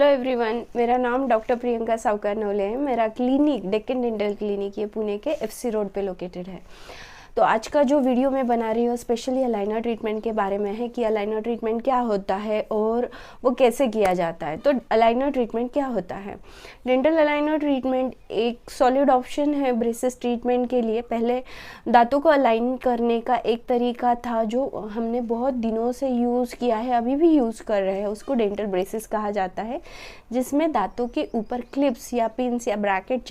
Hello everyone, मेरा नाम doctor Priyanka सावकार नवले है। मेरा क्लिनिक डेक्कन डेंटल क्लिनिक ये पुणे के एफसी रोड पे लोकेटेड है। तो आज का जो वीडियो मैं बना रही हूँ स्पेशली अलाइनर ट्रीटमेंट के बारे में है कि अलाइनर ट्रीटमेंट क्या होता है और वो कैसे किया जाता है। तो अलाइनर ट्रीटमेंट क्या होता है? डेंटल अलाइनर ट्रीटमेंट एक सॉलिड ऑप्शन है ब्रेसेस ट्रीटमेंट के लिए। पहले दांतों को अलाइन करने का एक तरीका था जो हमने बहुत दिनों से यूज़ किया है, अभी भी यूज़ कर रहे हैं, उसको डेंटल ब्रेसेस कहा जाता है, जिसमें दांतों के ऊपर क्लिप्स या पिन्स या ब्रैकेट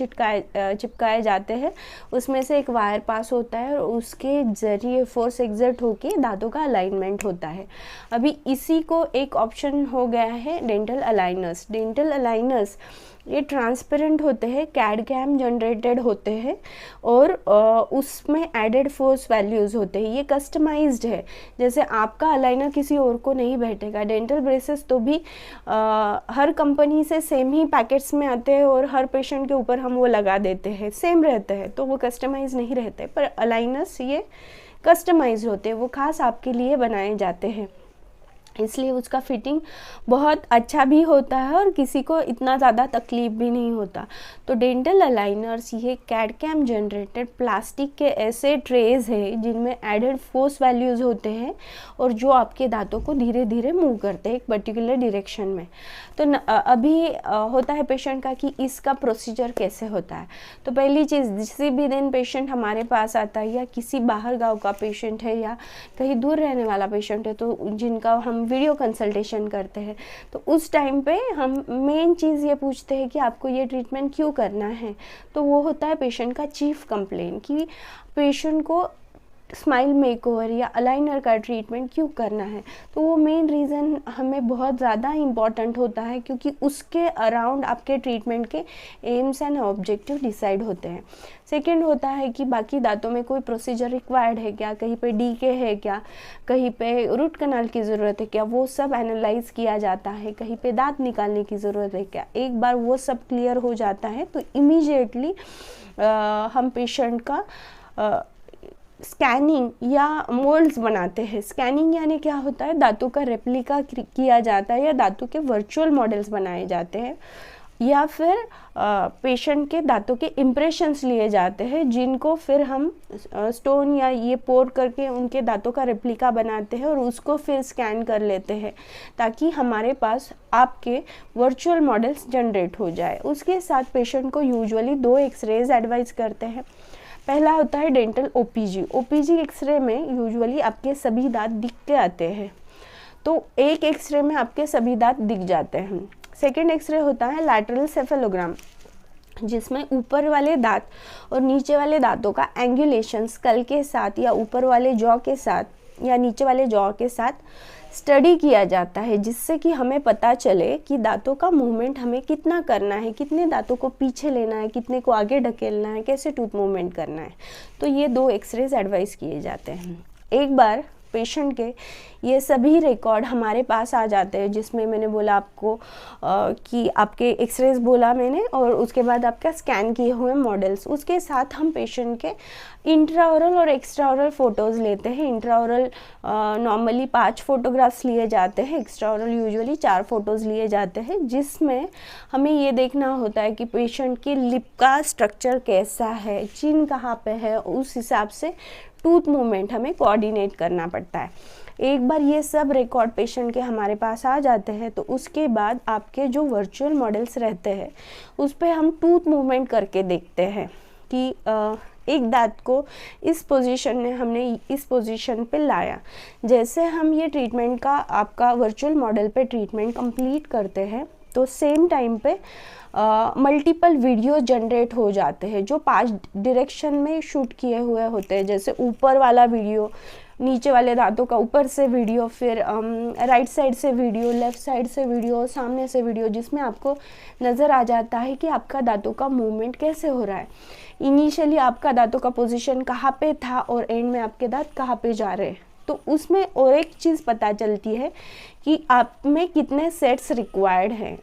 चिपकाए जाते हैं। उसमें से एक वायर पास होता है और उसके ज़रिए फोर्स एग्जर्ट होके दांतों का अलाइनमेंट होता है। अभी इसी को एक ऑप्शन हो गया है डेंटल अलाइनर्स। डेंटल अलाइनर्स ये ट्रांसपेरेंट होते हैं, कैड कैम जनरेटेड होते हैं और उसमें एडेड फोर्स वैल्यूज़ होते हैं। ये कस्टमाइज्ड है, जैसे आपका अलाइनर किसी और को नहीं बैठेगा। डेंटल ब्रेसेस तो भी हर कंपनी से सेम ही पैकेट्स में आते हैं और हर पेशेंट के ऊपर हम वो लगा देते हैं, सेम रहते हैं, तो वो कस्टमाइज नहीं रहते। पर अलाइनर्स ये कस्टमाइज होते हैं, वो खास आपके लिए बनाए जाते हैं, इसलिए उसका फिटिंग बहुत अच्छा भी होता है और किसी को इतना ज़्यादा तकलीफ भी नहीं होता। तो डेंटल अलाइनर्स ये कैड कैम जनरेटेड प्लास्टिक के ऐसे ट्रेज है जिनमें एडेड फोर्स वैल्यूज़ होते हैं और जो आपके दांतों को धीरे धीरे मूव करते हैं एक पर्टिकुलर डायरेक्शन में। तो अभी होता है पेशेंट का कि इसका प्रोसीजर कैसे होता है। तो पहली चीज़, जिस भी दिन पेशेंट हमारे पास आता है या किसी बाहर गाँव का पेशेंट है या कहीं दूर रहने वाला पेशेंट है, तो जिनका हम वीडियो कंसल्टेशन करते हैं, तो उस टाइम पे हम मेन चीज़ ये पूछते हैं कि आपको ये ट्रीटमेंट क्यों करना है। तो वो होता है पेशेंट का चीफ कंप्लेन कि पेशेंट को स्माइल मेकओवर या अलाइनर का ट्रीटमेंट क्यों करना है। तो वो मेन रीज़न हमें बहुत ज़्यादा इम्पॉर्टेंट होता है, क्योंकि उसके अराउंड आपके ट्रीटमेंट के एम्स एंड ऑब्जेक्टिव डिसाइड होते हैं। सेकेंड होता है कि बाकी दांतों में कोई प्रोसीजर रिक्वायर्ड है क्या, कहीं पे डीके है क्या, कहीं पे रूट कनाल की ज़रूरत है क्या, वो सब एनालाइज किया जाता है। कहीं पे दांत निकालने की ज़रूरत है क्या। एक बार वो सब क्लियर हो जाता है तो इमीडिएटली हम पेशेंट का स्कैनिंग या मोल्ड्स बनाते हैं। स्कैनिंग यानी क्या होता है, दांतों का रेप्लिका किया जाता है या दांतों के वर्चुअल मॉडल्स बनाए जाते हैं, या फिर पेशेंट के दांतों के इम्प्रेशंस लिए जाते हैं, जिनको फिर हम स्टोन या ये पोर करके उनके दांतों का रेप्लिका बनाते हैं और उसको फिर स्कैन कर लेते हैं, ताकि हमारे पास आपके वर्चुअल मॉडल्स जनरेट हो जाए। उसके साथ पेशेंट को यूजुअली 2 एक्सरेज एडवाइस करते हैं। पहला होता है डेंटल ओपीजी। ओपीजी एक्सरे में यूजुअली आपके सभी दांत दिख के आते हैं, तो एक एक्सरे में आपके सभी दांत दिख जाते हैं। सेकेंड एक्सरे होता है लैटरल सेफेलोग्राम, जिसमें ऊपर वाले दांत और नीचे वाले दांतों का एंगुलेशन स्कल के साथ या ऊपर वाले जॉ के साथ या नीचे वाले जॉ के साथ स्टडी किया जाता है, जिससे कि हमें पता चले कि दांतों का मूवमेंट हमें कितना करना है, कितने दांतों को पीछे लेना है, कितने को आगे ढकेलना है, कैसे टूथ मूवमेंट करना है। तो ये 2 एक्सरेज एडवाइस किए जाते हैं। एक बार पेशेंट के ये सभी रिकॉर्ड हमारे पास आ जाते हैं, जिसमें मैंने बोला आपको कि आपके एक्सरेज बोला मैंने, और उसके बाद आपका स्कैन किए हुए मॉडल्स, उसके साथ हम पेशेंट के इंट्राओरल और एक्स्ट्राओरल फ़ोटोज़ लेते हैं। इंट्राओरल नॉर्मली 5 फोटोग्राफ्स लिए जाते हैं, एक्स्ट्राओरल यूजुअली 4 फोटोज़ लिए जाते हैं, जिसमें हमें ये देखना होता है कि पेशेंट की लिप का स्ट्रक्चर कैसा है, चिन कहाँ पे है, उस हिसाब से टूथ मूवमेंट हमें कोऑर्डिनेट करना पड़ता है। एक बार ये सब रिकॉर्ड पेशेंट के हमारे पास आ जाते हैं, तो उसके बाद आपके जो वर्चुअल मॉडल्स रहते हैं उस पर हम टूथ मूवमेंट करके देखते हैं कि एक दांत को इस पोजीशन में हमने इस पोजीशन पे लाया। जैसे हम ये ट्रीटमेंट का आपका वर्चुअल मॉडल पे ट्रीटमेंट कंप्लीट करते हैं, तो सेम टाइम पे मल्टीपल वीडियो जनरेट हो जाते हैं जो 5 डायरेक्शन में शूट किए हुए होते हैं। जैसे ऊपर वाला वीडियो, नीचे वाले दांतों का ऊपर से वीडियो, फिर राइट साइड से वीडियो, लेफ़्ट साइड से वीडियो, सामने से वीडियो, जिसमें आपको नज़र आ जाता है कि आपका दांतों का मूवमेंट कैसे हो रहा है। इनिशियली आपका दांतों का पोजीशन कहाँ पे था और एंड में आपके दांत कहाँ पे जा रहे हैं। तो उसमें और एक चीज़ पता चलती है कि आप में कितने सेट्स रिक्वायर्ड हैं।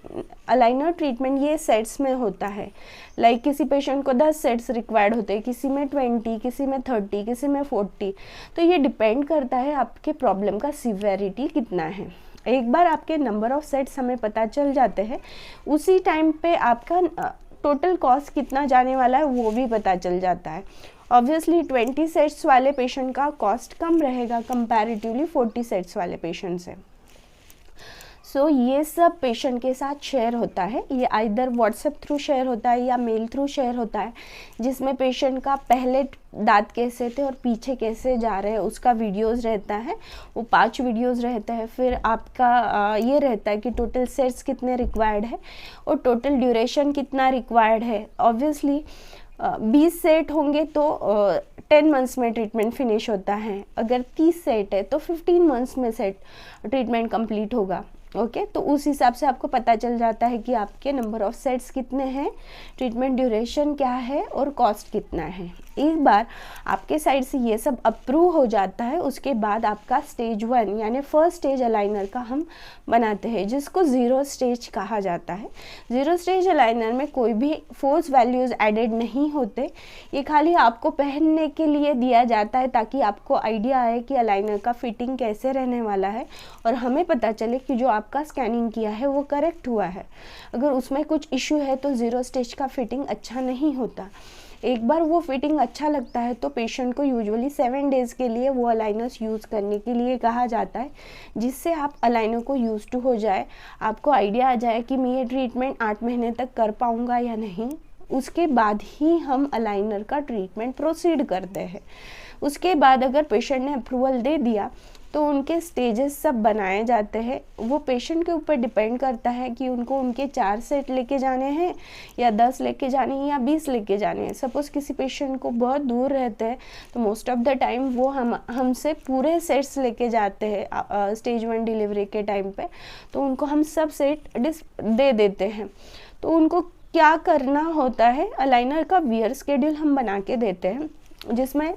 अलाइनर ट्रीटमेंट ये सेट्स में होता है, लाइक किसी पेशेंट को 10 सेट्स रिक्वायर्ड होते हैं, किसी में 20, किसी में 30, किसी में 40। तो ये डिपेंड करता है आपके प्रॉब्लम का सिवियरिटी कितना है। एक बार आपके नंबर ऑफ सेट्स हमें पता चल जाते हैं, उसी टाइम पे आपका टोटल कॉस्ट कितना जाने वाला है वो भी पता चल जाता है। ऑब्वियसली 20 सेट्स वाले पेशेंट का कॉस्ट कम रहेगा कंपैरेटिवली 40 सेट्स वाले पेशेंट से। सो ये सब पेशेंट के साथ शेयर होता है, ये आइदर व्हाट्सएप थ्रू शेयर होता है या मेल थ्रू शेयर होता है, जिसमें पेशेंट का पहले दांत कैसे थे और पीछे कैसे जा रहे हैं उसका वीडियोस रहता है, वो 5 वीडियोस रहता है। फिर आपका ये रहता है कि टोटल सेट्स कितने रिक्वायर्ड है और टोटल ड्यूरेशन कितना रिक्वायर्ड है। ऑब्वियसली 20 सेट होंगे तो 10 मंथ्स में ट्रीटमेंट फिनिश होता है, अगर 30 सेट है तो 15 मंथ्स में सेट ट्रीटमेंट कंप्लीट होगा। ओके, तो उस हिसाब से आपको पता चल जाता है कि आपके नंबर ऑफ सेट्स कितने हैं, ट्रीटमेंट ड्यूरेशन क्या है और कॉस्ट कितना है। एक बार आपके साइड से ये सब अप्रूव हो जाता है, उसके बाद आपका स्टेज 1 यानी फर्स्ट स्टेज अलाइनर का हम बनाते हैं, जिसको 0 स्टेज कहा जाता है। 0 स्टेज अलाइनर में कोई भी फोर्स वैल्यूज़ एडेड नहीं होते, ये खाली आपको पहनने के लिए दिया जाता है ताकि आपको आइडिया आए कि अलाइनर का फिटिंग कैसे रहने वाला है और हमें पता चले कि जो आपका स्कैनिंग किया है वो करेक्ट हुआ है। अगर उसमें कुछ इशू है तो 0 स्टेज का फिटिंग अच्छा नहीं होता। एक बार वो फिटिंग अच्छा लगता है तो पेशेंट को यूजुअली 7 डेज़ के लिए वो अलाइनर्स यूज़ करने के लिए कहा जाता है, जिससे आप अलाइनर को यूज़ टू हो जाए, आपको आइडिया आ जाए कि मैं ये ट्रीटमेंट 8 महीने तक कर पाऊँगा या नहीं। उसके बाद ही हम अलाइनर का ट्रीटमेंट प्रोसीड करते हैं। उसके बाद अगर पेशेंट ने अप्रूवल दे दिया तो उनके स्टेजेस सब बनाए जाते हैं। वो पेशेंट के ऊपर डिपेंड करता है कि उनको उनके 4 सेट लेके जाने हैं या 10 लेके जाने हैं या 20 लेके जाने हैं। सपोज़ किसी पेशेंट को बहुत दूर रहते हैं तो मोस्ट ऑफ द टाइम वो हमसे पूरे सेट्स लेके जाते हैं स्टेज 1 डिलीवरी के टाइम पे, तो उनको हम सब सेट दे देते हैं। तो उनको क्या करना होता है, अलाइनर का वियर स्केड्यूल हम बना के देते हैं, जिसमें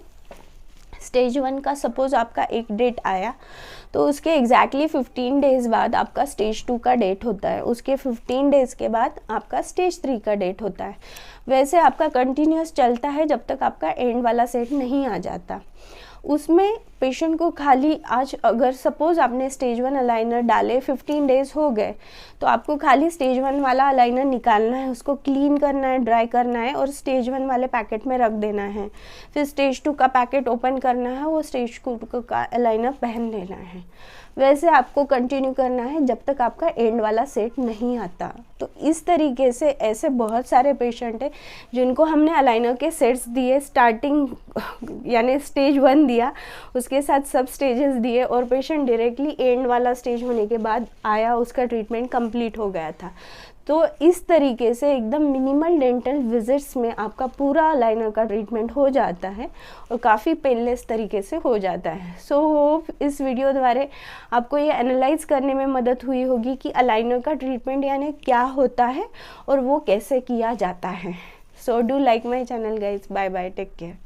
स्टेज 1 का सपोज़ आपका एक डेट आया तो उसके एग्जैक्टली 15 डेज़ बाद आपका स्टेज 2 का डेट होता है, उसके 15 डेज़ के बाद आपका स्टेज 3 का डेट होता है। वैसे आपका कंटिन्यूस चलता है जब तक आपका एंड वाला सेट नहीं आ जाता। उसमें पेशेंट को खाली आज अगर सपोज़ आपने स्टेज 1 अलाइनर डाले 15 डेज़ हो गए तो आपको खाली स्टेज 1 वाला अलाइनर निकालना है, उसको क्लीन करना है, ड्राई करना है और स्टेज 1 वाले पैकेट में रख देना है। फिर स्टेज 2 का पैकेट ओपन करना है, वो स्टेज 2 का अलाइनर पहन लेना है। वैसे आपको कंटिन्यू करना है जब तक आपका एंड वाला सेट नहीं आता। तो इस तरीके से ऐसे बहुत सारे पेशेंट हैं जिनको हमने अलाइनर के सेट्स दिए, स्टार्टिंग यानी स्टेज 1 दिया, उसके साथ सब स्टेजेस दिए और पेशेंट डायरेक्टली एंड वाला स्टेज होने के बाद आया, उसका ट्रीटमेंट कंप्लीट हो गया था। तो इस तरीके से एकदम मिनिमल डेंटल विजिट्स में आपका पूरा अलाइनर का ट्रीटमेंट हो जाता है और काफ़ी पेनलेस तरीके से हो जाता है। सो होप इस वीडियो द्वारा आपको ये एनालाइज करने में मदद हुई होगी कि अलाइनर का ट्रीटमेंट यानी क्या होता है और वो कैसे किया जाता है। So do like my channel guys, bye bye, take care.